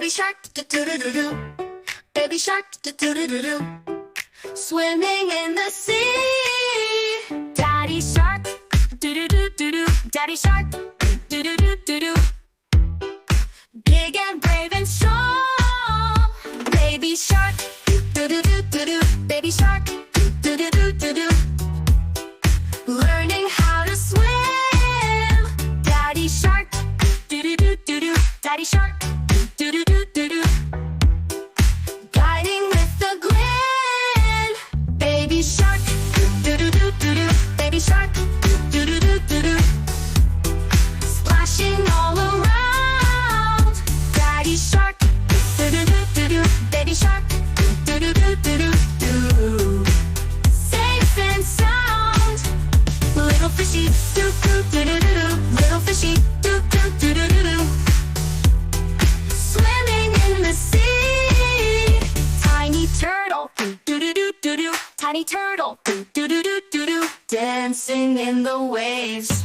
Baby shark, do-do-do-do-do. Baby shark, do-do-do-do-do. Swimming in the sea. Daddy shark, do-do-do-do-do. Daddy shark, do-do-do-do-do. Big and brave and strong. Baby shark, do-do-do-do-do. Baby shark, do-do-do-do-do. Learning how to swim. Daddy shark, do-do-do-do-do. Daddy shark, do-do-do-do-do. Guiding with a grin. Baby shark, do-do-do-do-do. Baby shark, do-do-do-do-do. Splashing all around. Daddy shark, do-do-do-do-do. Baby shark, do-do-do-do-do. Safe and sound. Little fishy, do-do-do-do-do. Little fishy, do-do-do-do-do. Swimming in the sea. Tiny turtle, do-do-do-do-do. Tiny turtle, do-do-do-do-do. Dancing in the waves.